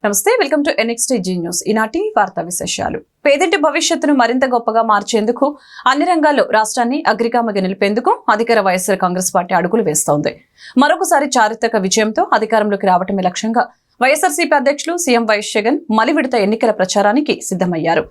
నమస్తే, welcome to NXTG news. ఈనాటి వార్తా విశేషాలు. పేదింటి భవిష్యత్తును మరింత గొప్పగా మార్చేందుకు అన్ని రంగాల్లో రాష్ట్రాన్ని అగ్రిగామిగా నిలిపేందుకు అధికార వైఎస్ఆర్ కాంగ్రెస్ పార్టీ అడుగులు వేస్తోంది. మరొకసారి చారిత్రక విజయంతో అధికారంలోకి రావటమే లక్ష్యంగా వైఎస్ఆర్సీపీ అధ్యక్షులు సీఎం వైఎస్ జగన్ మలి విడత ఎన్నికల ప్రచారానికి సిద్ధమయ్యారు.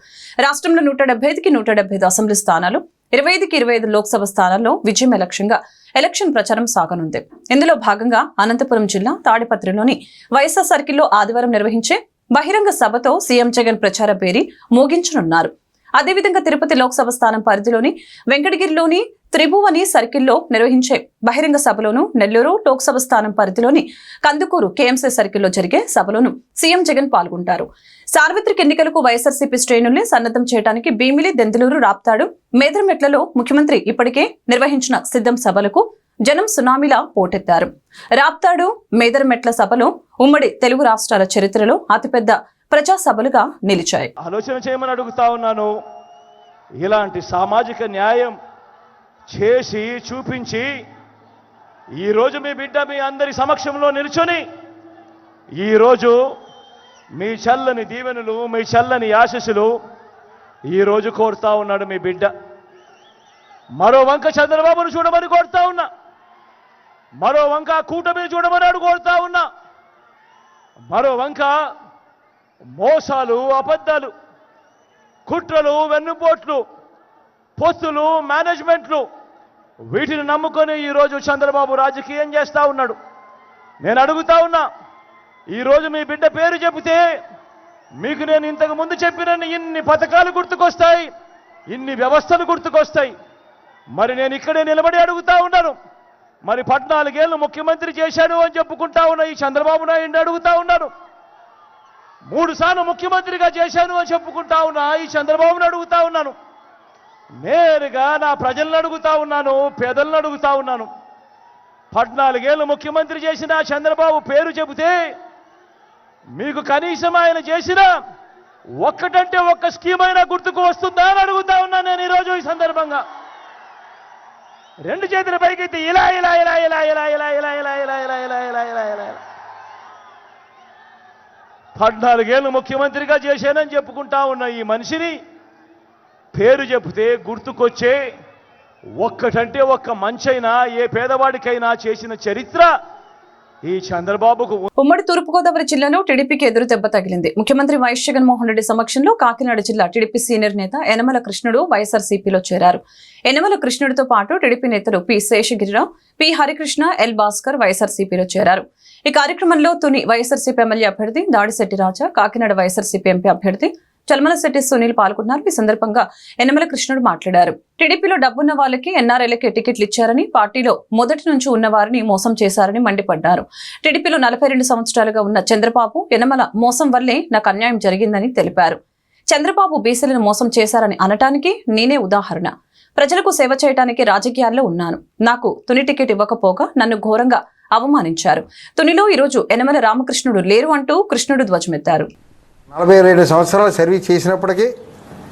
రాష్ట్రంలో 175కి 175 అసెంబ్లీ స్థానాలు, 25కి 25 లోక్సభ స్థానాల్లో విజయమే లక్ష్యంగా ఎలక్షన్ ప్రచారం సాగనుంది. ఇందులో భాగంగా అనంతపురం జిల్లా తాడిపత్రిలోని వైఎస్ఆర్ సర్కిల్లో ఆదివారం నిర్వహించే బహిరంగ సభతో సీఎం జగన్ ప్రచార పేరి మోగించనున్నారు. అదేవిధంగా తిరుపతి లోక్సభ స్థానం పరిధిలోని వెంకటగిరిలోని త్రిభువని సర్కిల్లో నిర్వహించే బహిరంగ సభలోను, నెల్లూరు లోక్సభ స్థానం పరిధిలోని కందుకూరు కేఎంసీ సర్కిల్లో జరిగే సభలోను సీఎం జగన్ పాల్గొంటారు. సార్వత్రిక ఎన్నికలకు వైఎస్ఆర్సీపీ శ్రేణుల్ని సన్నద్ధం చేయడానికి భీమిలి, దెందులూరు, రాప్తాడు, మేదరమెట్లలో ముఖ్యమంత్రి ఇప్పటికే నిర్వహించిన సిద్ధం సభలకు జనం సునామీలా పోటెత్తారు. రాప్తాడు, మేదరమెట్ల సభలో ఉమ్మడి తెలుగు రాష్ట్రాల చరిత్రలో అతిపెద్ద ప్రజా సభలుగా నిలిచాయి. ఆలోచన చేయమని అడుగుతా ఉన్నాను. ఇలాంటి సామాజిక న్యాయం చేసి చూపించి ఈరోజు మీ బిడ్డ మీ అందరి సమక్షంలో నిల్చొని ఈరోజు మీ చల్లని దీవెనలు, మీ చల్లని ఆశీస్సులు ఈరోజు కోరుతా ఉన్నాడు మీ బిడ్డ. మరో వంక చంద్రబాబును చూడమని కోరుతా ఉన్నా, మరో వంక కూటమిని చూడమని కోరుతా ఉన్నా, మరో వంక మోసాలు, అబద్ధాలు, కుట్రలు, వెన్నుపోట్లు, పొత్తులు, మేనేజ్మెంట్లు, వీటిని నమ్ముకొని ఈరోజు చంద్రబాబు రాజకీయం చేస్తా ఉన్నాడు. నేను అడుగుతా ఉన్నా, ఈరోజు మీ బిడ్డ పేరు చెబితే మీకు నేను ఇంతకు ముందు చెప్పిన ఇన్ని పథకాలు గుర్తుకొస్తాయి, ఇన్ని వ్యవస్థలు గుర్తుకొస్తాయి. మరి నేను ఇక్కడే నిలబడి అడుగుతా ఉన్నాను, మరి 14 ఏళ్ళు ముఖ్యమంత్రి చేశాడు అని చెప్పుకుంటా ఉన్న ఈ చంద్రబాబు నాయుడు అడుగుతా ఉన్నాను, 3 సార్లు ముఖ్యమంత్రిగా చేశాను అని చెప్పుకుంటా ఉన్నా ఈ చంద్రబాబును అడుగుతా ఉన్నాను, నేరుగా నా ప్రజలను అడుగుతా ఉన్నాను, పేదలను అడుగుతా ఉన్నాను. 14 ఏళ్ళు ముఖ్యమంత్రి చేసిన చంద్రబాబు పేరు చెబితే మీకు కనీసం ఆయన చేసిన ఒక్కటంటే ఒక్క స్కీమ్ అయినా గుర్తుకు వస్తుందా అని అడుగుతా ఉన్నా నేను ఈరోజు ఈ సందర్భంగా. 2 చేతుల పైకెత్తి ఇలా ఇలా ఇలా ఇలా ఇలా ఇలా ఇలా ఇలా ఇలా ఇలా ఇలా ఇలా ఇలా ఇలా 14 ఏళ్ళు ముఖ్యమంత్రిగా చేశానని చెప్పుకుంటా ఉన్న ఈ మనిషిని పేరు చెబితే గుర్తుకొచ్చే ఒక్కటంటే ఒక్క మంచైనా ఏ పేదవాడికైనా చేసిన చరిత్ర ఈ చంద్రబాబుకు. ఉమ్మడి తూర్పుగోదావరి జిల్లాలో టీడీపీకి ఎదురు దెబ్బ తగిలింది. ముఖ్యమంత్రి వైఎస్ జగన్మోహన్ రెడ్డి సమక్షంలో కాకినాడ జిల్లా టీడీపీ సీనియర్ నేత యనమల కృష్ణుడు వైఎస్ఆర్సీపీలో చేరారు. యనమల కృష్ణుడితో పాటు టీడీపీ నేతలు P Seshagiri Rao, P Harikrishna, L Bhaskar వైఎస్ఆర్సీపీలో చేరారు. ఈ కార్యక్రమంలో తుని వైఎస్ఆర్సీపీ ఎమ్మెల్యే అభ్యర్థి దాడిశెట్టి రాజా, కాకినాడ వైఎస్ఆర్సీపీ ఎంపీ అభ్యర్థి చల్మలశెట్టి సునీల్ పాల్గొన్నారు. ఈ సందర్భంగా యనమల కృష్ణుడు మాట్లాడారు. టీడీపీలో డబ్బున్న వాళ్ళకి ఎన్ఆర్ఐలకే టికెట్లు ఇచ్చారని, పార్టీలో మొదటి నుంచి ఉన్న వారిని మోసం చేశారని మండిపడ్డారు. టీడీపీలో 42 సంవత్సరాలుగా ఉన్న చంద్రబాబు, యనమల మోసం వల్లే నాకు అన్యాయం జరిగిందని తెలిపారు. చంద్రబాబు బీసీలను మోసం చేశారని అనటానికి నేనే ఉదాహరణ. ప్రజలకు సేవ చేయడానికి రాజకీయాల్లో ఉన్నాను. నాకు తుని టికెట్ ఇవ్వకపోగా నన్ను ఘోరంగా అవమానించారు. తునిలో ఈరోజు యనమల రామకృష్ణుడు లేరు అంటూ కృష్ణుడు ధ్వజమెత్తారు. 42 సంవత్సరాలు సర్వీస్ చేసినప్పటికీ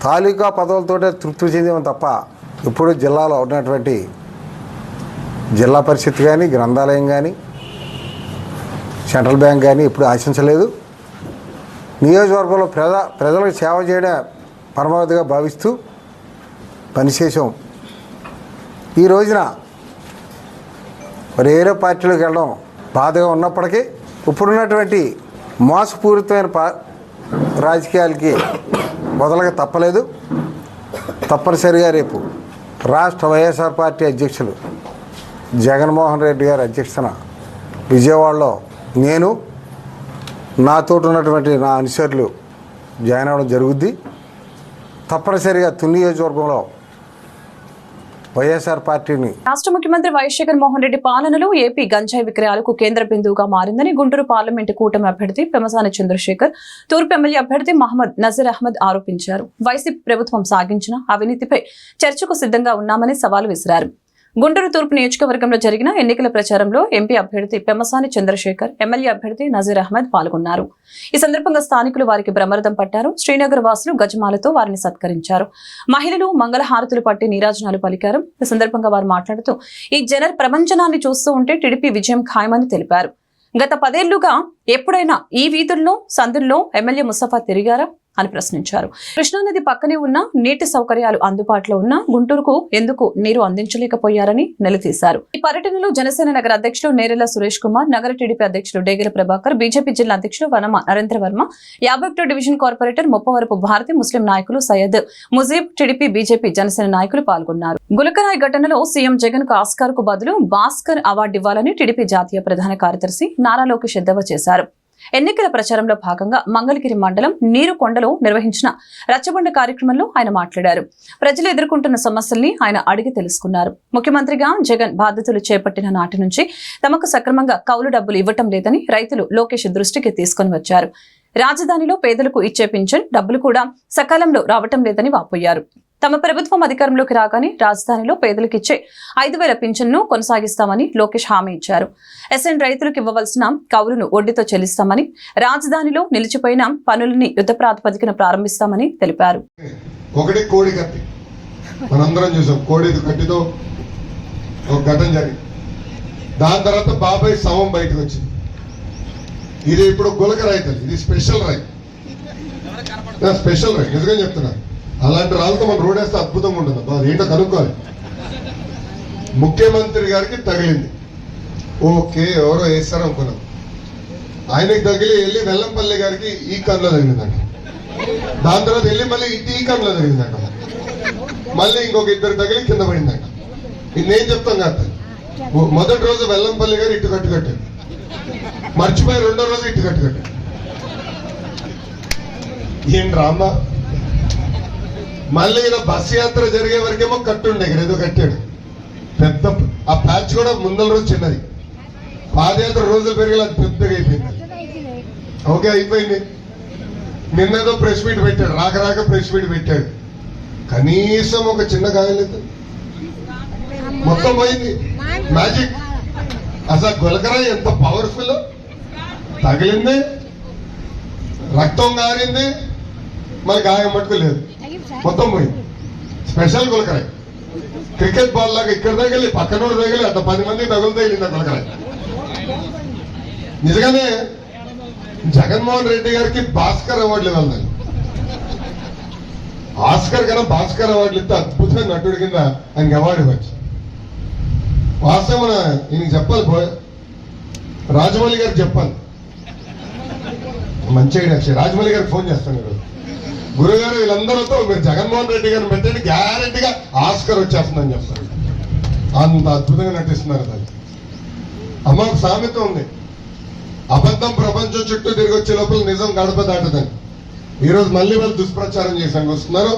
తాలూకా పదవులతోటే తృప్తి చెందాము తప్ప ఇప్పుడు జిల్లాలో ఉన్నటువంటి జిల్లా పరిషత్ కానీ, గ్రంథాలయం కానీ, సెంట్రల్ బ్యాంక్ కానీ ఎప్పుడు ఆశించలేదు. నియోజకవర్గంలో ప్రజలకు సేవ చేయడం పరమావధిగా భావిస్తూ పనిచేసాం. ఈ రోజున వేరే పార్టీలోకి వెళ్ళడం బాధగా ఉన్నప్పటికీ ఇప్పుడున్నటువంటి మోసపూరితమైన రాజకీయాలకి మొదలగా తప్పలేదు. తప్పనిసరిగా రేపు రాష్ట్ర వైఎస్ఆర్ పార్టీ అధ్యక్షులు జగన్మోహన్ రెడ్డి గారి అధ్యక్షతన విజయవాడలో నేను, నాతో ఉన్నటువంటి నా అనుచరులు జాయిన్ అవ్వడం జరుగుద్ది. తప్పనిసరిగా తుని నియోజకవర్గంలో వైఎస్ఆర్ పార్టీని. రాష్ట్ర ముఖ్యమంత్రి వైఎస్ జగన్మోహన్ రెడ్డి పాలనలో ఏపీ గంజాయి విక్రయాలకు కేంద్ర బిందువుగా మారిందని గుంటూరు పార్లమెంటు కూటమి అభ్యర్థి పెమసాని చంద్రశేఖర్, తూర్పు ఎమ్మెల్యే అభ్యర్థి మహమ్మద్ నజీర్ అహ్మద్ ఆరోపించారు. వైసీపీ ప్రభుత్వం సాగించిన అవినీతిపై చర్చకు సిద్ధంగా ఉన్నామని సవాల్ విసిరారు. గుంటూరు తూర్పు నియోజకవర్గంలో జరిగిన ఎన్నికల ప్రచారంలో ఎంపీ అభ్యర్థి పెమసాని చంద్రశేఖర్, ఎమ్మెల్యే అభ్యర్థి నజీర్ అహ్మద్ పాల్గొన్నారు. ఈ సందర్భంగా స్థానికులు వారికి బ్రహ్మరథం పట్టారు. శ్రీనగర్ వాసులు గజమాలతో వారిని సత్కరించారు. మహిళలు మంగళహారతులు పట్టి నీరాజనాలు పలికారు. ఈ సందర్భంగా వారు మాట్లాడుతూ ఈ జన ప్రపంచనాన్ని చూస్తూ ఉంటే టీడీపీ విజయం ఖాయమని తెలిపారు. గత 10 ఏళ్లుగా ఎప్పుడైనా ఈ వీధుల్లో సందుల్లో ఎమ్మెల్యే ముస్తఫా తిరిగారా అని ప్రశ్నించారు. కృష్ణానది పక్కనే ఉన్న నీటి సౌకర్యాలు అందుబాటులో ఉన్న గుంటూరుకు ఎందుకు నీరు అందించలేకపోయారని నిలదీశారు. ఈ పర్యటనలో జనసేన నగర అధ్యక్షులు నేరెల సురేష్ కుమార్, నగర టీడీపీ అధ్యక్షులు డేగల ప్రభాకర్, బీజేపీ జిల్లా అధ్యక్షులు వనమ నరేంద్ర వర్మ, 51 డివిజన్ కార్పొరేటర్ ముప్పవరపు భారతి, ముస్లిం నాయకులు సయ్యద్ ముజీబ్, టీడీపీ, బీజేపీ, జనసేన నాయకులు పాల్గొన్నారు. గులకరాయ్ ఘటనలో సీఎం జగన్ కు ఆస్కార్ కు బదులు భాస్కర్ అవార్డు ఇవ్వాలని టీడీపీ జాతీయ ప్రధాన కార్యదర్శి నారా లోకేష్ ఎద్దేవా చేశారు. ఎన్నికల ప్రచారంలో భాగంగా మంగళగిరి మండలం నీరుకొండలో నిర్వహించిన రచ్చబండ కార్యక్రమంలో ఆయన మాట్లాడారు. ప్రజలు ఎదుర్కొంటున్న సమస్యల్ని ఆయన అడిగి తెలుసుకున్నారు. ముఖ్యమంత్రిగా జగన్ బాధ్యతలు చేపట్టిన నాటి నుంచి తమకు సక్రమంగా కౌలు డబ్బులు ఇవ్వటం లేదని రైతులు లోకేష్ దృష్టికి తీసుకుని వచ్చారు. రాజధానిలో పేదలకు ఇచ్చే పింఛన్ డబ్బులు కూడా సకాలంలో రావటం లేదని వాపోయారు. తమ ప్రభుత్వం అధికారంలోకి రాగానే రాజధానిలో పేదలకు ఇచ్చే 5,000 పింఛన్ను కొనసాగిస్తామని లోకేష్ హామీ ఇచ్చారు. ఎస్ఎన్ రైతులకు ఇవ్వవలసిన కౌలును వడ్డీతో చెల్లిస్తామని, రాజధానిలో నిలిచిపోయిన పనులని యుద్ధ ప్రాతిపదికన ప్రారంభిస్తామని తెలిపారు. ఒకటి కోడి కత్తి, మనందరం చూసాం. కోడి కత్తితో ఒక ఘటన జరిగింది. దాని తర్వాత బాబాయ్ శవం బయటకు వచ్చింది. ఇది ఇప్పుడు గులక రైతులు, ఇది స్పెషల్ రైతు, స్పెషల్ రైతు. నిజంగా చెప్తున్నా, అలాంటి రాళ్ళతో మనం రోడ్ వేస్తే అద్భుతంగా ఉంటుంది. అది ఏంటో కనుక్కోవాలి. ముఖ్యమంత్రి గారికి తగిలింది, ఓకే, ఎవరో వేస్తారు అనుకున్నాం. ఆయనకి తగిలి వెళ్ళి వెల్లంపల్లి గారికి ఈ కన్నులో తగిలిందంట. దాని తర్వాత వెళ్ళి మళ్ళీ ఈ కన్నులో తగిలిందంట. మళ్ళీ ఇంకొక 2 తగిలి కింద పడిందంట. ఇది నేను చెప్తాం కాదు. మొదటి రోజు వెల్లంపల్లి గారు ఇటు కట్టాడు, మర్చిపోయి 2వ రోజు ఇటు కట్టాడు. ఏం డ్రామా. మళ్ళీ ఈయన బస్ యాత్ర జరిగే వరకేమో కట్టుండే, ఇక్కడ ఏదో కట్టాడు పెద్ద. ఆ ప్యాచ్ కూడా ముందల రోజు చిన్నది, పాదయాత్ర రోజులు పెరిగి అది పెద్దగా అయిపోయింది. ఓకే, అయిపోయింది. నిన్నేదో ప్రెస్ మీట్ పెట్టాడు, రాక ప్రెస్ మీట్ పెట్టాడు. కనీసం ఒక చిన్న గాయలేదు, మొత్తం పోయింది. మ్యాజిక్. అసలు గులకరాయి ఎంత పవర్ఫుల్. తగిలింది, రక్తం గారింది, మరి గాయం మట్టుకు లేదు, మొత్తం పోయింది. స్పెషల్ గులకరాయి. క్రికెట్ బాల్ లాగా ఇక్కడ తగిలి పక్కనోడు తగిలి అంత 10 మంది తగులు తగిలింది గులకరాయి. నిజంగానే జగన్మోహన్ రెడ్డి గారికి భాస్కర్ అవార్డులు ఇవ్వాలి. ఆస్కర్ కన్నా భాస్కర్ అవార్డులు ఇస్తే అద్భుతమైన నటుడి కింద ఆయనకి అవార్డు ఇవ్వచ్చు. వాస్తవం ఈయనకి చెప్పాలి, రాజమౌళి గారికి చెప్పాలి. మంచి ఐడియా. రాజమౌళి గారికి ఫోన్ చేస్తాను ఈరోజు. గురుగారు వీళ్ళందరితో మీరు జగన్మోహన్ రెడ్డి గారిని పెట్టండి, గ్యారెంటీగా ఆస్కర్ వచ్చేస్తుందని చెప్తారు. అంత అద్భుతంగా నటిస్తున్నారు. దాన్ని అమ్మ ఒక సామెత ఉంది, అబద్ధం ప్రపంచం చుట్టూ తిరిగి వచ్చే లోపల నిజం గడప దాటదని. ఈరోజు మళ్ళీ వాళ్ళు దుష్ప్రచారం చేసానికి వస్తున్నారు.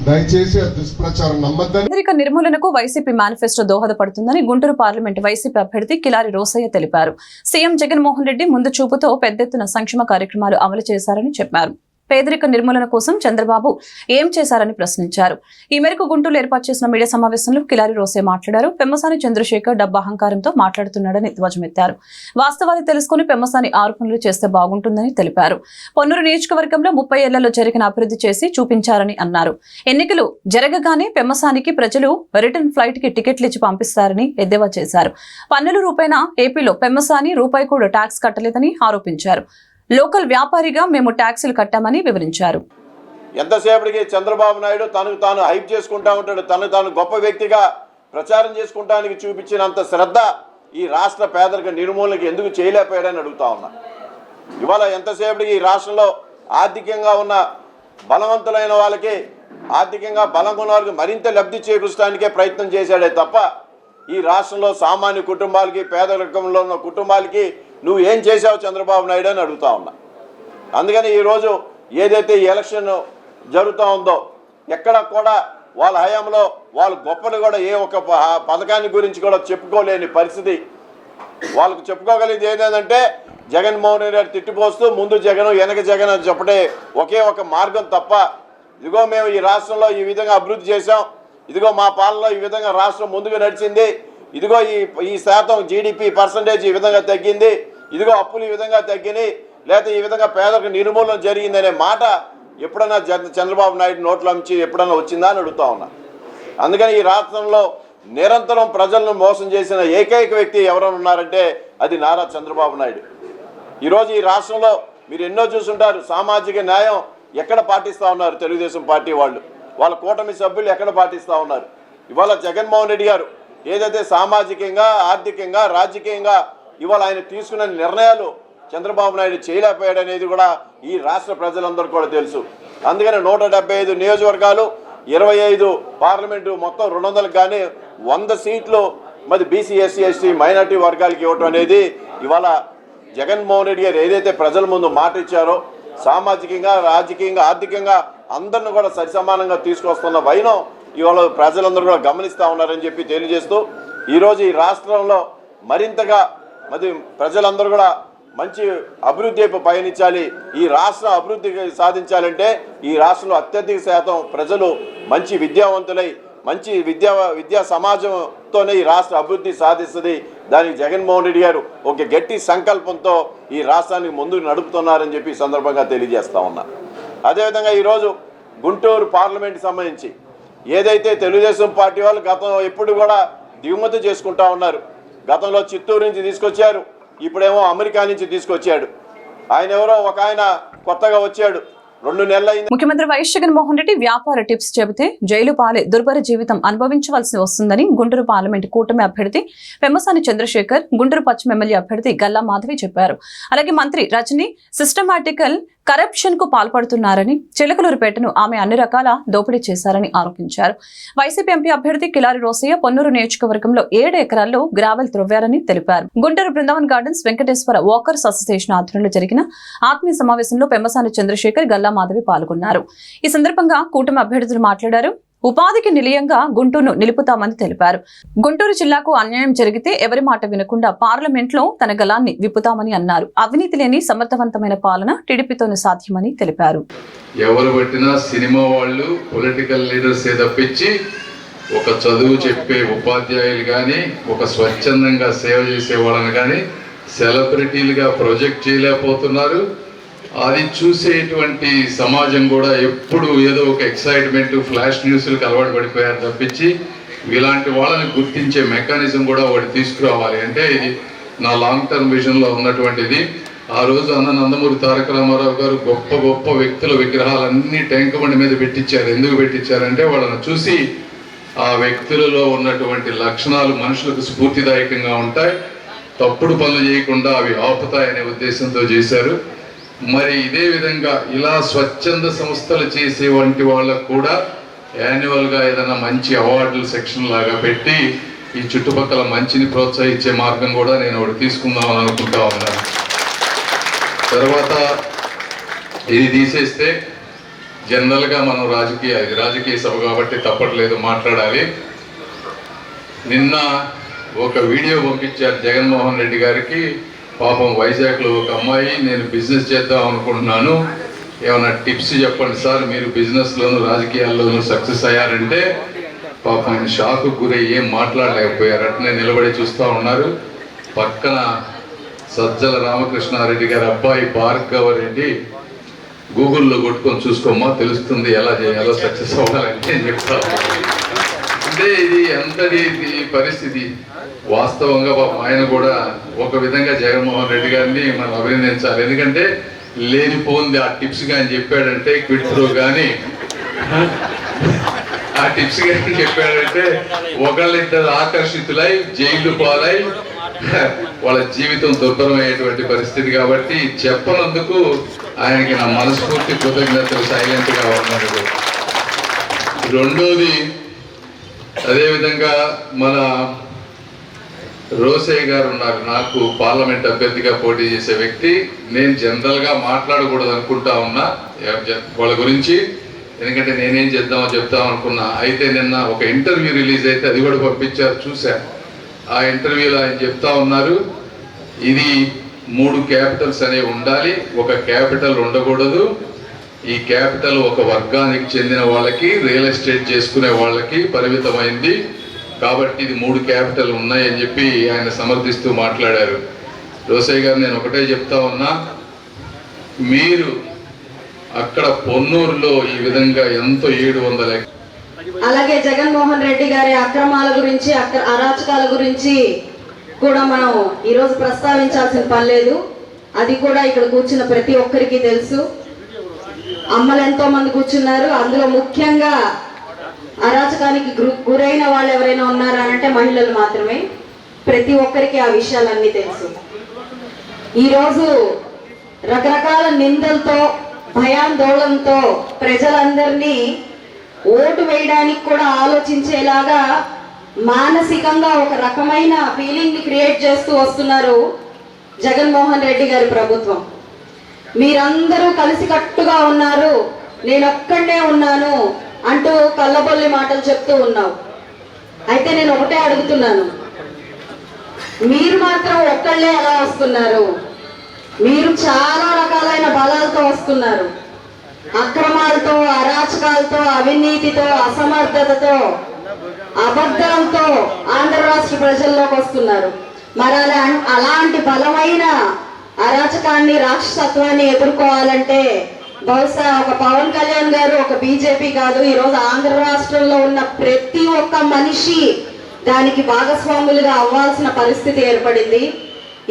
దయచేసి ఆ దుష్ప్రచారం నమ్మద్దని. పేదరిక నిర్మూలనకు వైసీపీ మేనిఫెస్టో దోహదపడుతుందని గుంటూరు పార్లమెంట్ వైసీపీ అభ్యర్థి కిలారి రోసయ్య తెలిపారు. సీఎం జగన్మోహన్ రెడ్డి ముందు చూపుతో పెద్దెత్తున సంక్షేమ కార్యక్రమాలు అమలు చేశారని చెప్పారు. పేదరిక నిర్మూలన కోసం చంద్రబాబు ఏం చేశారని ప్రశ్నించారు. ఈ మేరకు గుంటూరులో ఏర్పాటు చేసిన మీడియా సమావేశంలో కిలారి రోసే మాట్లాడారు. పెమ్మసాని చంద్రశేఖర్ డబ్బు అహంకారంతో మాట్లాడుతున్నాడని ధ్వజమెత్తారు. వాస్తవాలు తెలుసుకుని పెమ్మసాని ఆరోపణలు చేస్తే బాగుంటుందని తెలిపారు. పొన్నూరు నియోజకవర్గంలో 30 ఏళ్లలో జరిగిన అభివృద్ధి చేసి చూపించారని అన్నారు. ఎన్నికలు జరగగానే పెమ్మసానికి ప్రజలు రిటర్న్ ఫ్లైట్ కి టికెట్లు ఇచ్చి పంపిస్తారని ఎద్దేవా చేశారు. పన్నుల రూపాయన ఏపీలో పెమ్మసాని రూపాయి కూడా ట్యాక్స్ కట్టలేదని ఆరోపించారు. లోకల్ వ్యాపారిగా మేము ట్యాక్సులు కట్టామని వివరించారు. ఎంతసేపటికి చంద్రబాబు నాయుడు తనకు తాను హైప్ చేసుకుంటా ఉంటాడు, తను తాను గొప్ప వ్యక్తిగా ప్రచారం చేసుకుంటానికి చూపించినంత శ్రద్ధ ఈ రాష్ట్ర పేదరిక నిర్మూలనకి ఎందుకు చేయలేకపోయాడని అడుగుతా ఉన్నా. ఇవాళ ఎంతసేపటికి ఈ రాష్ట్రంలో ఆర్థికంగా ఉన్న బలవంతులైన వాళ్ళకి, ఆర్థికంగా బలంగా ఉన్న వాళ్ళకి మరింత లబ్ధి చేకూర్చడానికే ప్రయత్నం చేశాడే తప్ప ఈ రాష్ట్రంలో సామాన్య కుటుంబాలకి, పేదరికంలో ఉన్న కుటుంబాలకి నువ్వు ఏం చేశావు చంద్రబాబు నాయుడు అని అడుగుతా ఉన్నా. అందుకని ఈరోజు ఏదైతే ఈ ఎలక్షన్ జరుగుతూ ఉందో ఎక్కడ కూడా వాళ్ళ హయాంలో వాళ్ళు గొప్పలు కూడా ఏ ఒక్క పథకాన్ని గురించి కూడా చెప్పుకోలేని పరిస్థితి. వాళ్ళకు చెప్పుకోగలిగేది ఏదంటే జగన్మోహన్ రెడ్డి గారు తిట్టిపోస్తూ ముందు జగన్ వెనక జగన్ అని చెప్పడే ఒకే ఒక మార్గం తప్ప, ఇదిగో మేము ఈ రాష్ట్రంలో ఈ విధంగా అభివృద్ధి చేశాం, ఇదిగో మా పాలనలో ఈ విధంగా రాష్ట్రం ముందుకు నడిచింది, ఇదిగో ఈ శాతం జీడిపి పర్సంటేజ్ ఈ విధంగా తగ్గింది, ఇదిగో అప్పులు ఈ విధంగా తగ్గినాయి, లేకపోతే ఈ విధంగా పేదలకు నిర్మూలన జరిగిందనే మాట ఎప్పుడన్నా చంద్రబాబు నాయుడు నోట్ల నుంచి ఎప్పుడన్నా వచ్చిందా అని అడుగుతా ఉన్నా. అందుకని ఈ రాష్ట్రంలో నిరంతరం ప్రజలను మోసం చేసిన ఏకైక వ్యక్తి ఎవరైనా ఉన్నారంటే అది నారా చంద్రబాబు నాయుడు. ఈరోజు ఈ రాష్ట్రంలో మీరు ఎన్నో చూసుంటారు. సామాజిక న్యాయం ఎక్కడ పాటిస్తూ ఉన్నారు తెలుగుదేశం పార్టీ వాళ్ళు, వాళ్ళ కూటమి సభ్యులు ఎక్కడ పాటిస్తూ ఉన్నారు. ఇవాళ జగన్మోహన్ రెడ్డి గారు ఏదైతే సామాజికంగా, ఆర్థికంగా, రాజకీయంగా ఇవాళ ఆయన తీసుకున్న నిర్ణయాలు చంద్రబాబు నాయుడు చేయలేకపోయాడు అనేది కూడా ఈ రాష్ట్ర ప్రజలందరూ కూడా తెలుసు. అందుకని 175 నియోజకవర్గాలు, 25 పార్లమెంటు, మొత్తం 200కు కానీ 100 సీట్లు మరి బీసీ, ఎస్సీ, ఎస్టీ, మైనార్టీ వర్గాలకి ఇవ్వటం అనేది ఇవాళ జగన్మోహన్ రెడ్డి గారు ఏదైతే ప్రజల ముందు మాట ఇచ్చారో సామాజికంగా, రాజకీయంగా, ఆర్థికంగా అందరిని కూడా సరిసమానంగా తీసుకొస్తున్న వైనం ఇవాళ ప్రజలందరూ కూడా గమనిస్తూ ఉన్నారని చెప్పి తెలియజేస్తూ ఈరోజు ఈ రాష్ట్రంలో మరింతగా మరి ప్రజలందరూ కూడా మంచి అభివృద్ధి వైపు పయనించాలి. ఈ రాష్ట్ర అభివృద్ధి సాధించాలంటే ఈ రాష్ట్రంలో అత్యధిక శాతం ప్రజలు మంచి విద్యావంతులై మంచి విద్యా సమాజంతోనే ఈ రాష్ట్ర అభివృద్ధి సాధిస్తుంది. దానికి జగన్మోహన్ రెడ్డి గారు ఒక గట్టి సంకల్పంతో ఈ రాష్ట్రానికి ముందుకు నడుపుతున్నారని చెప్పి ఈ సందర్భంగా తెలియజేస్తా ఉన్నా. అదేవిధంగా ఈరోజు గుంటూరు పార్లమెంట్కి సంబంధించి ఏదైతే తెలుగుదేశం పార్టీ వాళ్ళు గతంలో ఎప్పుడు కూడా దిగుమతి చేసుకుంటా ఉన్నారు. గతంలో చిత్తూరు నుంచి తీసుకొచ్చారు, ఇప్పుడేమో అమెరికా నుంచి తీసుకొచ్చాడు. ఆయన ఎవరో ఒక ఆయన కొత్తగా వచ్చాడు, 2 నెలలైంది. ముఖ్యమంత్రి వైఎస్ జగన్మోహన్ రెడ్డి వ్యాపార టిప్స్ చెబితే జైలు పాలే దుర్భర జీవితం అనుభవించవలసి వస్తుందని గుంటూరు పార్లమెంట్ కూటమి అభ్యర్థి పెమ్మసాని చంద్రశేఖర్, గుంటూరు పశ్చిమ ఎమ్మెల్యే అభ్యర్థి గల్లా మాధవి చెప్పారు. అలాగే మంత్రి రజని సిస్టమాటికల్ కరప్షన్ కు పాల్పడుతున్నారని, చిలకలూరుపేటను ఆమె అన్ని రకాల దోపిడీ చేశారని ఆరోపించారు. వైసీపీ ఎంపీ అభ్యర్థి కిలారి రోసయ్య పొన్నూరు నియోజకవర్గంలో 7 ఎకరాల్లో గ్రావెల్ త్రవ్వారని తెలిపారు. Guntur Brindavan gardens Venkateswara walkers association ఆధ్వర్యంలో జరిగిన ఆత్మీయ సమావేశంలో పెమ్మసాని చంద్రశేఖర్, గల్లా మాధవి పాల్గొన్నారు. ఈ సందర్భంగా కూటమి అభ్యర్థులు మాట్లాడారు. ఉపాధికి నిలయంగా గుంటూరును నిలుపుతామని తెలిపారు. గుంటూరు జిల్లాకు అన్యాయం జరిగితే ఎవరి మాట వినకుండా పార్లమెంట్లో తన గలాన్ని విప్పుతామని అన్నారు. అవినీతి లేని సమర్థవంతమైన పాలన టీడీపీతోనే సాధ్యమని తెలిపారు. ఎవరు పెట్టినా సినిమా వాళ్ళు, పొలిటికల్ లీడర్స్ తప్పించి ఒక చదువు చెప్పే ఉపాధ్యాయులు కానీ, ఒక స్వచ్ఛందంగా సేవ చేసే వాళ్ళని కానీ సెలబ్రిటీలుగా ప్రొజెక్ట్ చేయలేకపోతున్నారు. అది చూసేటువంటి సమాజం కూడా ఎప్పుడు ఏదో ఒక ఎక్సైట్మెంట్, ఫ్లాష్ న్యూస్లకు అలవాటు పడిపోయారు తప్పించి ఇలాంటి వాళ్ళని గుర్తించే మెకానిజం కూడా వాడు తీసుకురావాలి. అంటే ఇది నా లాంగ్ టర్మ్ విజన్లో ఉన్నటువంటిది. ఆ రోజు నందమూరి తారక రామారావు గారు గొప్ప గొప్ప వ్యక్తుల విగ్రహాలన్నీ ట్యాంక్ బండి మీద పెట్టించారు. ఎందుకు పెట్టించారంటే వాళ్ళని చూసి ఆ వ్యక్తులలో ఉన్నటువంటి లక్షణాలు మనుషులకు స్ఫూర్తిదాయకంగా ఉంటాయి, తప్పుడు పనులు చేయకుండా అవి ఆపుతాయనే ఉద్దేశంతో చేశారు. మరి ఇదే విధంగా ఇలా స్వచ్ఛంద సంస్థలు చేసే వంటి వాళ్ళకు కూడా యాన్యువల్గా ఏదైనా మంచి అవార్డుల సెక్షన్ లాగా పెట్టి ఈ చుట్టుపక్కల మంచిని ప్రోత్సహించే మార్గం కూడా నేను ఒకటి తీసుకుందామని అనుకుంటా ఉన్నాను. తర్వాత ఇది తీసేస్తే జనరల్గా మనం రాజకీయ సభ కాబట్టి తప్పట్లేదు, మాట్లాడాలి. నిన్న ఒక వీడియో పంపించారు జగన్మోహన్ రెడ్డి గారికి. పాపం వైజాగ్లో ఒక అమ్మాయి, నేను బిజినెస్ చేద్దాం అనుకుంటున్నాను, ఏమైనా టిప్స్ చెప్పండి సార్, మీరు బిజినెస్లోను రాజకీయాల్లోనూ సక్సెస్ అయ్యారంటే పాపం ఆయన షాకు గురై ఏం మాట్లాడలేకపోయారు. అట్నే నిలబడి చూస్తూ ఉన్నారు. పక్కన సజ్జల రామకృష్ణారెడ్డి గారి అబ్బాయి భార్గవ రెడ్డి గూగుల్లో కొట్టుకొని చూసుకోమ్మా, తెలుస్తుంది ఎలా చేయాలో, సక్సెస్ అవ్వాలంటే అని చెప్తా. అంటే ఇది అంతటి పరిస్థితి. వాస్తవంగా ఆయన కూడా ఒక విధంగా జగన్మోహన్ రెడ్డి గారిని మనం అభినందించాలి. ఎందుకంటే లేనిపోయింది ఆ టిప్స్ కానీ చెప్పాడంటే, క్విట్ ప్రో కానీ ఆ టిప్స్ కానీ చెప్పాడంటే ఒకళ్ళిద్దరు ఆకర్షితులై జైలు పాలై వాళ్ళ జీవితం దుర్భరమయ్యేటువంటి పరిస్థితి. కాబట్టి చెప్పనందుకు ఆయనకి నా మనస్ఫూర్తి కృతజ్ఞతలు, సైలెంట్గా ఉన్నందుకు. రెండోది, అదేవిధంగా మన రోసయ్య గారు ఉన్నారు, నాకు పార్లమెంట్ అభ్యర్థిగా పోటీ చేసే వ్యక్తి. నేను జనరల్గా మాట్లాడకూడదు అనుకుంటా ఉన్నా వాళ్ళ గురించి, ఎందుకంటే నేనేం చేద్దామో చెప్తాం అనుకున్నా. అయితే నిన్న ఒక ఇంటర్వ్యూ రిలీజ్ అయితే అది కూడా పంపించారు, చూశాను. ఆ ఇంటర్వ్యూలో ఆయన చెప్తా ఉన్నారు, ఇది 3 క్యాపిటల్స్ అనేవి ఉండాలి, ఒక క్యాపిటల్ ఉండకూడదు. ఈ క్యాపిటల్ ఒక వర్గానికి చెందిన వాళ్ళకి, రియల్ ఎస్టేట్ చేసుకునే వాళ్ళకి పరిమితమైంది. కాబట్టి ఇది 3 క్యాపిటల్ ఉన్నాయని చెప్పి ఆయన సమర్థిస్తూ మాట్లాడారు. రోసయ్య గారు, నేను ఒకటే చెప్తా ఉన్నా, మీరు అక్కడ పొన్నూరులో ఈ విధంగా ఎంతో 700 అలాగే జగన్మోహన్ రెడ్డి గారి అక్రమాల గురించి, అరాచకాల గురించి కూడా మనం ఈరోజు ప్రస్తావించాల్సిన పని లేదు. అది కూడా ఇక్కడ కూర్చున్న ప్రతి ఒక్కరికి తెలుసు. అమ్మలు ఎంతో మంది కూర్చున్నారు. అందులో ముఖ్యంగా అరాచకానికి గురైన వాళ్ళు ఎవరైనా ఉన్నారా అంటే మహిళలు మాత్రమే. ప్రతి ఒక్కరికి ఆ విషయాలన్నీ తెలుసు. ఈరోజు రకరకాల నిందలతో భయాందోళనతో ప్రజలందరినీ ఓటు వేయడానికి కూడా ఆలోచించేలాగా మానసికంగా ఒక రకమైన ఫీలింగ్ ని క్రియేట్ చేస్తూ వస్తున్నారు జగన్మోహన్ రెడ్డి గారి ప్రభుత్వం. మీరందరూ కలిసికట్టుగా ఉన్నారు, నేను ఒక్కడే ఉన్నాను అంటూ కళ్ళబొల్లి మాటలు చెప్తూ ఉన్నావు. అయితే నేను ఒకటే అడుగుతున్నాను, మీరు మాత్రం ఒక్కళ్ళే ఎలా వస్తున్నారు? మీరు చాలా రకాలైన బలాలతో వస్తున్నారు. అక్రమాలతో, అరాచకాలతో, అవినీతితో, అసమర్థతతో, అబద్ధాలతో ఆంధ్ర రాష్ట్ర ప్రజల్లోకి వస్తున్నారు. మరి అలాంటి బలమైన అరాచకాన్ని, రాక్షసత్వాన్ని ఎదుర్కోవాలంటే బహుశా ఒక పవన్ కళ్యాణ్ గారు, ఒక బీజేపీ కాదు, ఈరోజు ఆంధ్ర రాష్ట్రంలో ఉన్న ప్రతి ఒక్క మనిషి దానికి భాగస్వాములుగా అవ్వాల్సిన పరిస్థితి ఏర్పడింది.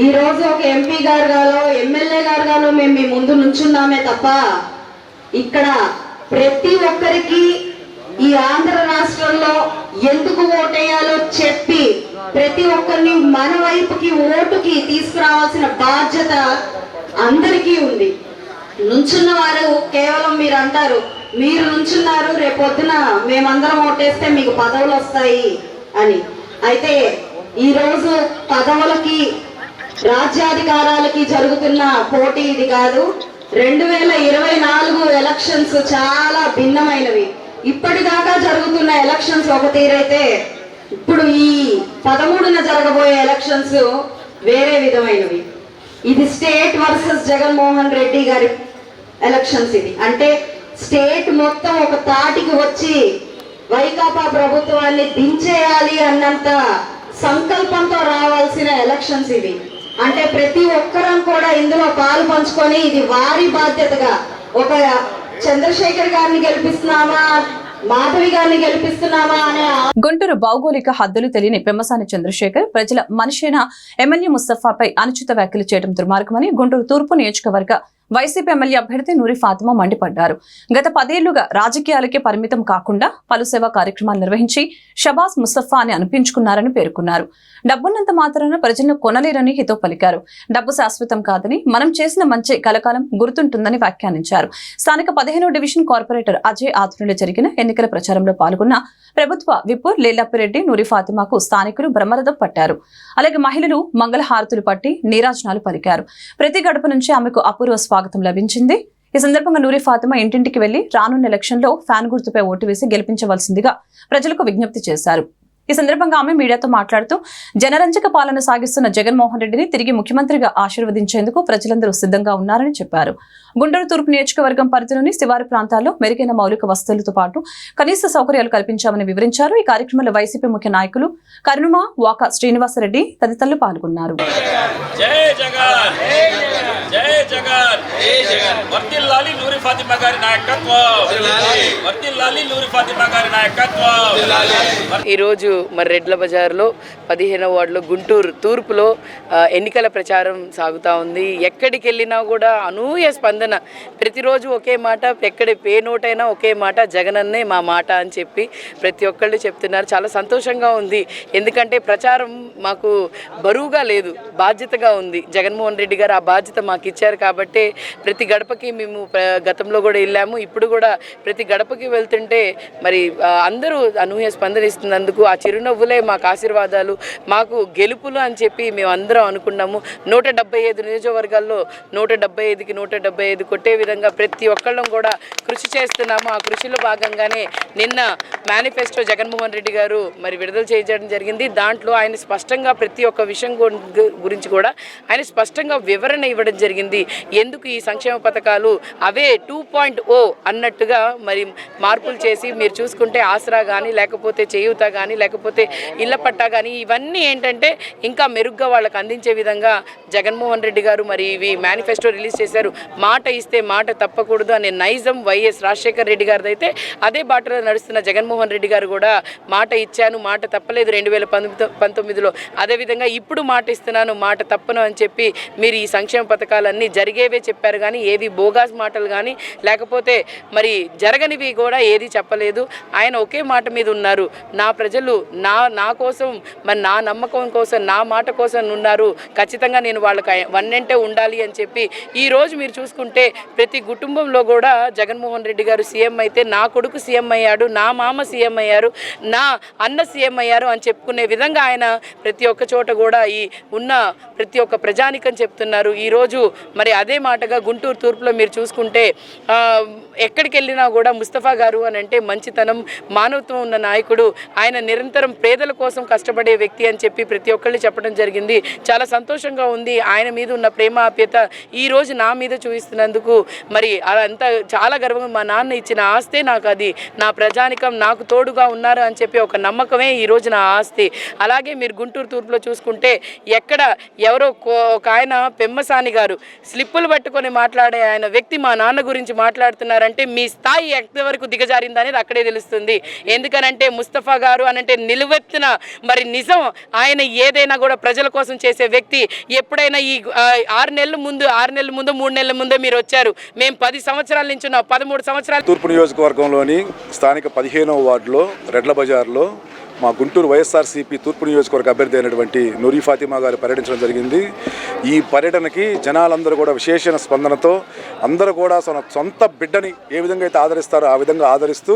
ఈ రోజు ఒక ఎంపీ గారు గాలో, ఎమ్మెల్యే గారు గాలో మేము మీ ముందు నుంచున్నామే తప్ప ఇక్కడ ప్రతి ఒక్కరికి ఈ ఆంధ్ర రాష్ట్రంలో ఎందుకు ఓటేయాలో చెప్పి ప్రతి ఒక్కరిని మన వైపుకి ఓటుకి తీసుకురావాల్సిన బాధ్యత అందరికీ ఉంది. నుంచున్న వారు కేవలం మీరు అంటారు, మీరు నుంచున్నారు, రేపొద్దున మేమందరం ఓటేస్తే మీకు పదవులు వస్తాయి అని. అయితే ఈరోజు పదవులకి, రాజ్యాధికారాలకి జరుగుతున్న పోటీ ఇది కాదు. 2024 ఎలక్షన్స్ చాలా భిన్నమైనవి. ఇప్పటిదాకా జరుగుతున్న ఎలక్షన్స్ ఒక తీరైతే ఇప్పుడు ఈ 13న జరగబోయే ఎలక్షన్స్ వేరే విధమైనవి. ఇది స్టేట్ వర్సెస్ జగన్మోహన్ రెడ్డి గారి ఎలక్షన్స్. ఇది అంటే స్టేట్ మొత్తం ఒక తాటికి వచ్చి వైకాపా ప్రభుత్వాన్ని దించేయాలి అన్నంత సంకల్పంతో రావాల్సిన ఎలక్షన్స్ ఇవి. అంటే ప్రతి ఒక్కరం కూడా ఇందులో పాలు పంచుకొని ఇది వారి బాధ్యతగా, ఒక చంద్రశేఖర్ గారిని గెలిపిస్తున్నామా, మాధవి గారిని గెలిపిస్తున్నామా అనే గుంటూరు భౌగోళిక హద్దులు తెలియని పెమ్మసాని చంద్రశేఖర్ ప్రజల మనిషైన ఎమ్మెల్యే ముస్తఫాపై అనుచిత వ్యాఖ్యలు చేయడం దుర్మార్గమని గుంటూరు తూర్పు నియోజకవర్గ వైసీపీ ఎమ్మెల్యే అభ్యర్థి నూరి ఫాతిమా మండిపడ్డారు. గత 10 ఏళ్లుగా రాజకీయాలకే పరిమితం కాకుండా పలు సేవా కార్యక్రమాలు నిర్వహించి షబాజ్ ముస్తఫా అని అనిపించుకున్నారని పేర్కొన్నారు. డబ్బున్నంత మాత్రాన ప్రజలను కొనలేరని హితో పలికారు. డబ్బు శాశ్వతం కాదని, మనం చేసిన మంచి కలకాలం గుర్తుంటుందని వ్యాఖ్యానించారు. స్థానిక 15వ డివిజన్ కార్పొరేటర్ అజయ్ ఆధ్వర్యంలో జరిగిన ఎన్నికల ప్రచారంలో పాల్గొన్న ప్రభుత్వ విప్ లేలప్పిరెడ్డి నూరి ఫాతిమాకు స్థానికులు బ్రహ్మరథం పట్టారు. అలాగే మహిళలు మంగళహారతులు పట్టి నీరాజనాలు పలికారు. ప్రతి గడప నుంచి ఆమెకు అపూర్వ స్వాగతం లభించింది. ఈ సందర్భంగా నూరి ఫాతిమా ఇంటింటికి వెళ్లి రానున్న ఎలక్షన్లో ఫ్యాన్ గుర్తుపై ఓటు వేసి గెలిపించవలసిందిగా ప్రజలకు విజ్ఞప్తి చేశారు. ఈ సందర్భంగా ఆమె మీడియాతో మాట్లాడుతూ జనరంజక పాలన సాగిస్తున్న జగన్మోహన్ రెడ్డిని తిరిగి ముఖ్యమంత్రిగా ఆశీర్వదించేందుకు ప్రజలందరూ సిద్ధంగా ఉన్నారని చెప్పారు. గుంటూరు తూర్పు నియోజకవర్గం పరిధిలోని శివారు ప్రాంతాల్లో మెరుగైన మౌలిక వసతులతో పాటు కనీస సౌకర్యాలు కల్పించామని వివరించారు. ఈ కార్యక్రమంలో వైసీపీ ముఖ్య నాయకులు కరుణుమ, వాక శ్రీనివాసరెడ్డి తదితరులు పాల్గొన్నారు. ఈరోజు మరి రెడ్ల బజార్లో 15వ వార్డులో గుంటూరు తూర్పులో ఎన్నికల ప్రచారం సాగుతూ ఉంది. ఎక్కడికి వెళ్ళినా కూడా అనూహ్య స్పందన. ప్రతిరోజు ఒకే మాట, ఎక్కడ ఏ నోటైనా ఒకే మాట, జగనన్నే మా మాట అని చెప్పి ప్రతి ఒక్కళ్ళు చెప్తున్నారు. చాలా సంతోషంగా ఉంది. ఎందుకంటే ప్రచారం మాకు బరువుగా లేదు, బాధ్యతగా ఉంది. జగన్మోహన్ రెడ్డి గారు ఆ బాధ్యత మాకు ఇచ్చారు కాబట్టి ప్రతి గడపకి మేము గతంలో కూడా వెళ్ళాము. ఇప్పుడు కూడా ప్రతి గడపకి వెళ్తుంటే మరి అందరూ అనూహ్య స్పందన ఇస్తున్నందుకు ఆ చిరునవ్వులే మాకు ఆశీర్వాదాలు, మాకు గెలుపులు అని చెప్పి మేము అందరం అనుకున్నాము. 175 నియోజకవర్గాల్లో 175కి 175 కొట్టే విధంగా ప్రతి ఒక్కళ్ళం కూడా కృషి చేస్తున్నాము. ఆ కృషిలో భాగంగానే నిన్న మేనిఫెస్టో జగన్మోహన్ రెడ్డి గారు మరి విడుదల చేయడం జరిగింది. దాంట్లో ఆయన స్పష్టంగా ప్రతి ఒక్క విషయం గురించి కూడా ఆయన స్పష్టంగా వివరణ ఇవ్వడం జరిగింది. ఎందుకు ఈ సంక్షేమ పథకాలు అవే 2.0 అన్నట్టుగా మరి మార్పులు చేసి మీరు చూసుకుంటే ఆసరా కానీ, లేకపోతే చేయూత కానీ, లేకపోతే లేకపోతే ఇళ్ల పట్టా కానీ ఇవన్నీ ఏంటంటే ఇంకా మెరుగ్గా వాళ్ళకి అందించే విధంగా జగన్మోహన్ రెడ్డి గారు మరి ఇవి మేనిఫెస్టో రిలీజ్ చేశారు. మాట ఇస్తే మాట తప్పకూడదు అనే నైజం వైఎస్ రాజశేఖర్ రెడ్డి గారిది అయితే అదే బాటలో నడుస్తున్న జగన్మోహన్ రెడ్డి గారు కూడా మాట ఇచ్చాను, మాట తప్పలేదు 2019లో, అదేవిధంగా ఇప్పుడు మాట ఇస్తున్నాను, మాట తప్పను అని చెప్పి మీరు ఈ సంక్షేమ పథకాలన్నీ జరిగేవే చెప్పారు కానీ ఏవి బోగాస్ మాటలు కానీ లేకపోతే మరి జరగనివి కూడా ఏది చెప్పలేదు. ఆయన ఒకే మాట మీద ఉన్నారు, నా ప్రజలు నా కోసం మరి నా నమ్మకం కోసం నా మాట కోసం ఉన్నారు, ఖచ్చితంగా నేను వాళ్ళకి వన్నెంటే ఉండాలి అని చెప్పి ఈరోజు మీరు చూసుకుంటే ప్రతి కుటుంబంలో కూడా జగన్మోహన్ రెడ్డి గారు సీఎం అయితే నా కొడుకు సీఎం అయ్యాడు, నా మామ సీఎం అయ్యారు, నా అన్న సీఎం అయ్యారు అని చెప్పుకునే విధంగా ఆయన ప్రతి ఒక్క చోట కూడా ఈ ఉన్న ప్రతి ఒక్క ప్రజానికని చెప్తున్నారు. ఈరోజు మరి అదే మాటగా గుంటూరు తూర్పులో మీరు చూసుకుంటే ఎక్కడికి వెళ్ళినా కూడా ముస్తఫా గారు అని అంటే మంచితనం మానవత్వం ఉన్న నాయకుడు, ఆయన నిరంతరం పేదల కోసం కష్టపడే వ్యక్తి అని చెప్పి ప్రతి ఒక్కళ్ళు చెప్పడం జరిగింది. చాలా సంతోషంగా ఉంది. ఆయన మీద ఉన్న ప్రేమ ఆప్యత ఈరోజు నా మీద చూపిస్తున్నందుకు మరి అదంతా చాలా గర్వంగా మా నాన్న ఇచ్చిన ఆస్తే నాకు అది, నా ప్రజానికం నాకు తోడుగా ఉన్నారు అని చెప్పి ఒక నమ్మకమే ఈరోజు నా ఆస్తి. అలాగే మీరు గుంటూరు తూర్పులో చూసుకుంటే ఎక్కడ ఎవరో ఒక ఆయన పెమ్మసాని గారు స్లిప్పులు పట్టుకొని మాట్లాడే ఆయన వ్యక్తి మా నాన్న గురించి మాట్లాడుతున్నారంటే మీ స్థాయి ఎంతవరకు దిగజారింది అనేది అక్కడే తెలుస్తుంది. ఎందుకనంటే ముస్తఫా గారు అనంటే నిలువెత్తిన మరి నిజం, ఆయన ఏదైనా కూడా ప్రజల కోసం చేసే వ్యక్తి. ఎప్పుడైనా ఈ 6 నెలల ముందు 3 నెలల ముందే మీరు వచ్చారు, మేము 10 సంవత్సరాల నుంచి ఉన్నాం, 13 సంవత్సరాలు. తూర్పు నియోజకవర్గంలోని స్థానిక 15వ వార్డులో రెడ్ల బజార్లో మా గుంటూరు వైఎస్ఆర్సీపీ తూర్పు నియోజకవర్గ అభ్యర్థి అయినటువంటి నూరి ఫాతిమా గారు పర్యటించడం జరిగింది. ఈ పర్యటనకి జనాలందరూ కూడా విశేషణ స్పందనతో అందరూ కూడా సొంత బిడ్డని ఏ విధంగా అయితే ఆదరిస్తారో ఆ విధంగా ఆదరిస్తూ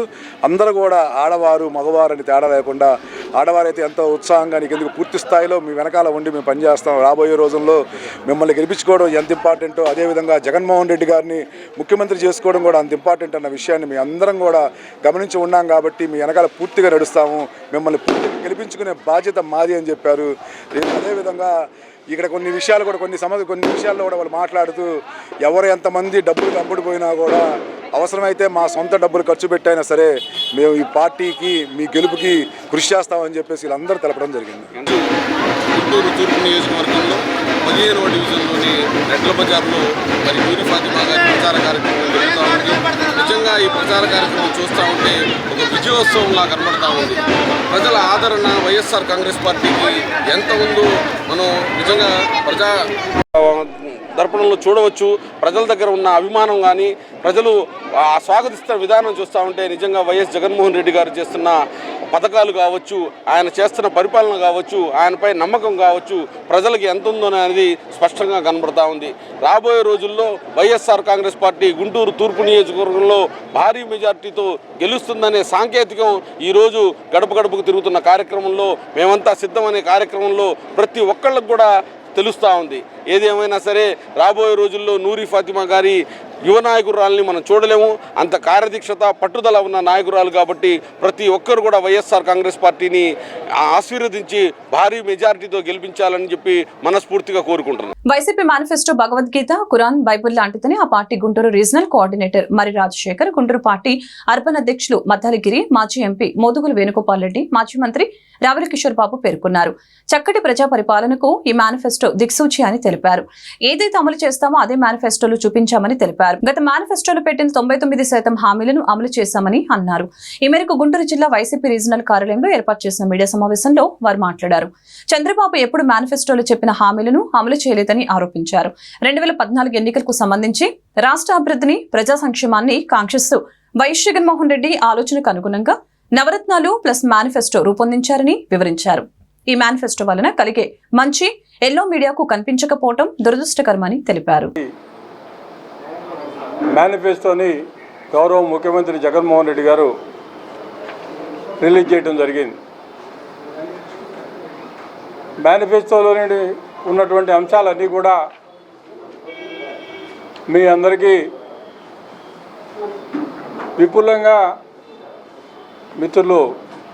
అందరూ కూడా ఆడవారు మగవారు అని తేడా లేకుండా ఆడవారైతే ఎంతో ఉత్సాహంగా నీకెందుకు పూర్తి స్థాయిలో మీ వెనకాల ఉండి మేము పనిచేస్తాం, రాబోయే రోజుల్లో మిమ్మల్ని గెలిపించుకోవడం ఎంత ఇంపార్టెంటో అదేవిధంగా జగన్మోహన్ రెడ్డి గారిని ముఖ్యమంత్రి చేసుకోవడం కూడా అంత ఇంపార్టెంట్ అన్న విషయాన్ని మీ అందరం కూడా గమనించి ఉన్నాం కాబట్టి మీ వెనకాల పూర్తిగా నడుస్తాము, మిమ్మల్ని పూర్తిగా గెలిపించుకునే బాధ్యత మాది అని చెప్పారు. అదేవిధంగా ఇక్కడ కొన్ని విషయాలు కూడా కొన్ని విషయాల్లో కూడా వాళ్ళు మాట్లాడుతూ ఎవరు ఎంతమంది డబ్బులు అమ్ముడిపోయినా కూడా అవసరమైతే మా సొంత డబ్బులు ఖర్చు పెట్టైనా సరే మేము ఈ పార్టీకి మీ గెలుపుకి కృషి చేస్తామని చెప్పేసి వీళ్ళందరూ తెలపడం జరిగింది. గుంటూరు తూర్పు నియోజకవర్గంలో 15వ డివిజన్లోని రెడ్ల బజార్లో మరి నూరి ఫాతిమా గారి ప్రచార కార్యక్రమం జరుగుతూ ఉంది. నిజంగా ఈ ప్రచార కార్యక్రమం చూస్తూ ఉంటే ఒక విజయోత్సవంలా కనబడతా ఉంది. ప్రజల ఆదరణ వైఎస్ఆర్ కాంగ్రెస్ పార్టీకి ఎంత ఉందో మనం నిజంగా ప్రజా దర్పణంలో చూడవచ్చు. ప్రజల దగ్గర ఉన్న అభిమానం కానీ ప్రజలు స్వాగతిస్తున్న విధానం చూస్తూ ఉంటే నిజంగా వైఎస్ జగన్మోహన్ రెడ్డి గారు చేస్తున్న పథకాలు కావచ్చు, ఆయన చేస్తున్న పరిపాలన కావచ్చు, ఆయనపై నమ్మకం కావచ్చు, ప్రజలకు ఎంత ఉందో అనేది స్పష్టంగా కనబడతా ఉంది. రాబోయే రోజుల్లో వైఎస్ఆర్ కాంగ్రెస్ పార్టీ గుంటూరు తూర్పు నియోజకవర్గంలో భారీ మెజార్టీతో గెలుస్తుందనే సాంకేతికం ఈరోజు గడప గడపకు తిరుగుతున్న కార్యక్రమంలో మేమంతా సిద్ధమనే కార్యక్రమంలో ప్రతి ఒక్కళ్ళకు కూడా తెలుస్తూ ఉంది. ఏదేమైనా సరే రాబోయే రోజుల్లో నూరి ఫాతిమా గారి యువ నాయకురాలని మనం చూడలేము. అంత కార్యదీక్షత పట్టుదల ఉన్న నాయకురాలు కాబట్టి ప్రతి ఒక్కరు కూడా వైఎస్ఆర్ కాంగ్రెస్ పార్టీని ఆశీర్వదించి భారీ మెజారిటీతో గెలిపించాలని చెప్పి మనస్ఫూర్తిగా కోరుకుంటున్నాను. YCP manifesto Bhagavad Gita, Quran, Bible లాంటిదని ఆ పార్టీ గుంటూరు రీజనల్ కోఆర్డినేటర్ మరి రాజశేఖర్, గుంటూరు పార్టీ అర్బన్ అధ్యక్షులు మద్దాలగిరి, మాజీ ఎంపీ మోదుగుల వేణుగోపాల్ రెడ్డి, మాజీ మంత్రి రావుల కిషోర్ బాబు పేర్కొన్నారు. చక్కటి ప్రజా పరిపాలనకు ఈ మేనిఫెస్టో దిక్సూచి అని తెలిపారు. ఏదైతే అమలు చేస్తామో అదే మేనిఫెస్టోలో చూపించామని తెలిపారు. గత మేనిఫెస్టోలో పెట్టిన 99% హామీలను అమలు చేశామని అన్నారు. ఈ మేరకు గుంటూరు జిల్లా వైసీపీ రీజనల్ కార్యాలయంలో ఏర్పాటు చేసిన మీడియా సమావేశంలో వారు మాట్లాడారు. చంద్రబాబు ఎప్పుడు మేనిఫెస్టోలో చెప్పిన హామీలను అమలు చేయలేదని ఆరోపించారు. 2014 ఎన్నికలకు సంబంధించి రాష్ట్ర అభివృద్ధిని, ప్రజా సంక్షేమాన్ని కాంక్షిస్తూ వైఎస్ జగన్మోహన్ రెడ్డి ఆలోచనకు అనుగుణంగా నవరత్నాలు ప్లస్ మేనిఫెస్టో రూపొందించారని వివరించారు. ఈ మేనిఫెస్టో వలన కలిగే మంచి ఎల్లో మీడియాకు కనిపించకపోవడం దురదృష్టకరమని తెలిపారు. మేనిఫెస్టోని గౌరవ ముఖ్యమంత్రి జగన్మోహన్ రెడ్డి గారు రిలీజ్ చేయడం జరిగింది. మేనిఫెస్టోలోని ఉన్నటువంటి అంశాలన్నీ కూడా మీ అందరికీ విపులంగా మిత్రులు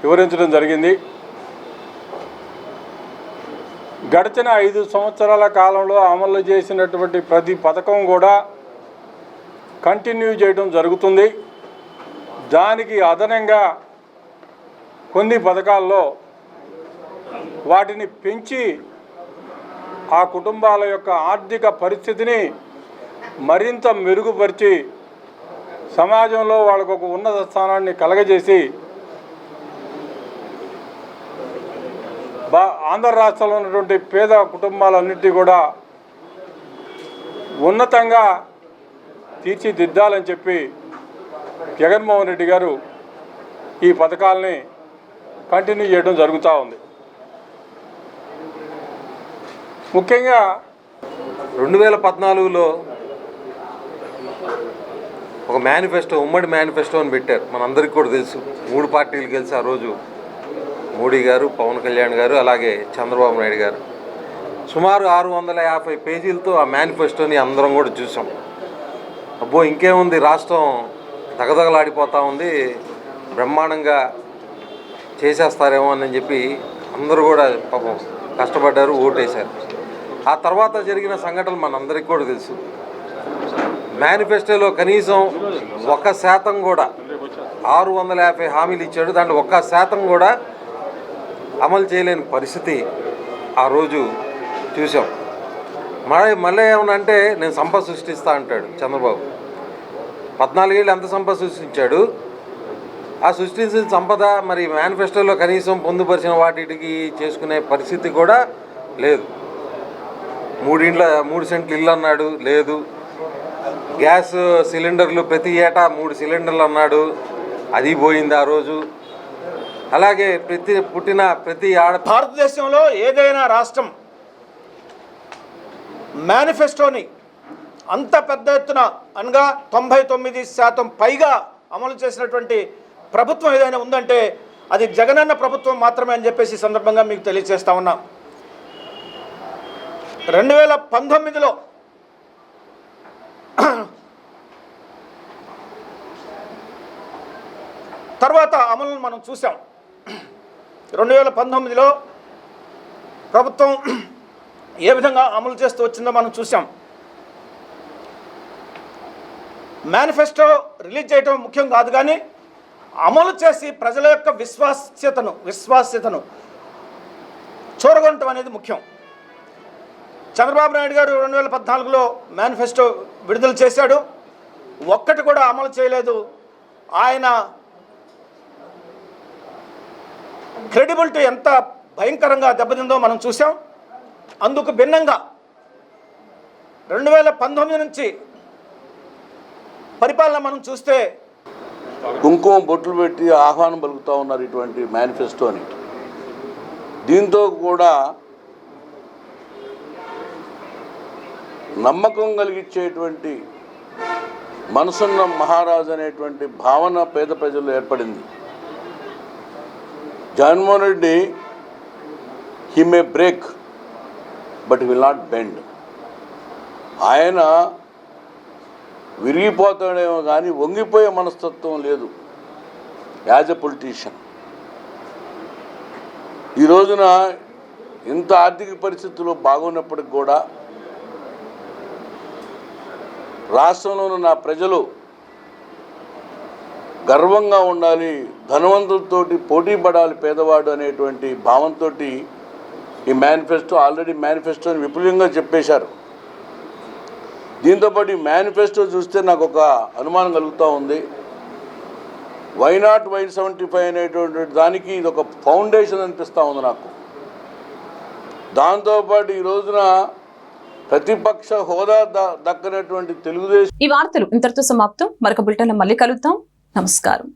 వివరించడం జరిగింది. గడిచిన 5 సంవత్సరాల కాలంలో అమలు చేసినటువంటి ప్రతి పథకం కూడా కంటిన్యూ చేయడం జరుగుతుంది. దానికి అదనంగా కొన్ని పథకాల్లో వాటిని పెంచి ఆ కుటుంబాల యొక్క ఆర్థిక పరిస్థితిని మరింత మెరుగుపరిచి సమాజంలో వాళ్ళకు ఒక ఉన్నత స్థానాన్ని కలగజేసి ఆంధ్ర రాష్ట్రంలో ఉన్నటువంటి పేద కుటుంబాలన్నింటినీ కూడా ఉన్నతంగా తీర్చిదిద్దాలని చెప్పి జగన్మోహన్ రెడ్డి గారు ఈ పథకాలని కంటిన్యూ చేయడం జరుగుతూ ఉంది. ముఖ్యంగా 2014లో ఒక మేనిఫెస్టో, ఉమ్మడి మేనిఫెస్టో అని పెట్టారు. మనందరికీ కూడా తెలుసు, 3 పార్టీలు కలిసి ఆ రోజు మోడీ గారు, పవన్ కళ్యాణ్ గారు, అలాగే చంద్రబాబు నాయుడు గారు. సుమారు 650 పేజీలతో ఆ మేనిఫెస్టోని అందరం కూడా చూసాం. అబ్బో ఇంకేముంది, రాష్ట్రం దగదగలాడిపోతూ ఉంది, బ్రహ్మాండంగా చేసేస్తారేమో అని చెప్పి అందరూ కూడా పాపం కష్టపడ్డారు, ఓటేశారు. ఆ తర్వాత జరిగిన సంఘటనలు మనందరికీ కూడా తెలుసు. మేనిఫెస్టోలో కనీసం 1% కూడా, 650 హామీలు ఇచ్చాడు, దాంట్లో 1% కూడా అమలు చేయలేని పరిస్థితి ఆ రోజు చూసాం. మళ్ళీ ఏమనంటే నేను సంపద సృష్టిస్తా అంటాడు చంద్రబాబు. 14 ఏళ్ళు ఎంత సంపద సృష్టించాడు? ఆ సృష్టించిన సంపద మరి మేనిఫెస్టోలో కనీసం పొందుపరిచిన వాటికి చేసుకునే పరిస్థితి కూడా లేదు. 3 సెంట్లు ఇల్లు అన్నాడు, లేదు. గ్యాస్ సిలిండర్లు ప్రతి ఏటా 3 సిలిండర్లు అన్నాడు, అది పోయింది ఆ రోజు. అలాగే ప్రతి భారతదేశంలో ఏదైనా రాష్ట్రం మేనిఫెస్టోని అంత పెద్ద ఎత్తున అనగా 99% పైగా అమలు చేసినటువంటి ప్రభుత్వం ఏదైనా ఉందంటే అది జగనన్న ప్రభుత్వం మాత్రమే అని చెప్పేసి సందర్భంగా మీకు తెలియజేస్తా ఉన్నా. 2019లో తర్వాత అమలును మనం చూసాం. 2019లో ప్రభుత్వం ఏ విధంగా అమలు చేస్తూ వచ్చిందో మనం చూసాం. మేనిఫెస్టో రిలీజ్ చేయడం ముఖ్యం కాదు, కానీ అమలు చేసి ప్రజల యొక్క విశ్వాస్యతను చూరగొనటం అనేది ముఖ్యం. చంద్రబాబు నాయుడు గారు 2014లో మేనిఫెస్టో విడుదల చేశాడు, ఒక్కటి కూడా అమలు చేయలేదు. ఆయన క్రెడిబిలిటీ ఎంత భయంకరంగా దెబ్బతిందో మనం చూసాం. అందుకు భిన్నంగా 2019 నుంచి పరిపాలన మనం చూస్తే కుంకుమ బొట్లు పెట్టి ఆహ్వానం పలుకుతూ ఉన్నారు ఇటువంటి మేనిఫెస్టోని. దీంతో కూడా నమ్మకం కలిగించేటువంటి మనసున్న మహారాజు అనేటువంటి భావన పేద ప్రజల్లో ఏర్పడింది. Jaganmohan Reddy he may break but will not bend. ఆయన విరిగిపోతాడేమో కానీ వంగిపోయే మనస్తత్వం లేదు యాజ్ ఎ పొలిటీషియన్. ఈ రోజున ఇంత ఆర్థిక పరిస్థితుల్లో బాగున్నప్పటికి కూడా రాష్ట్రంలో ఉన్న ప్రజలు గర్వంగా ఉండాలి, ధనవంతులతోటి పోటీ పడాలి పేదవాడు అనేటువంటి భావంతో ఈ మేనిఫెస్టో మేనిఫెస్టోని విపులంగా చెప్పేశారు. దీంతోపాటు ఈ మేనిఫెస్టో చూస్తే నాకు ఒక అనుమానం కలుగుతూ ఉంది. వై నాట్ 175 అనేటువంటి దానికి ఇది ఒక ఫౌండేషన్ అనిపిస్తూ ఉంది నాకు. దాంతోపాటు ఈ రోజున ప్రతిపక్ష హోదా దక్కనటువంటి తెలుగుదేశం. ఈ వార్తలు ఇంతటితో సమాప్తం. మరొక బులెటిన్లో మళ్ళీ కలుద్దాం. నమస్కారం.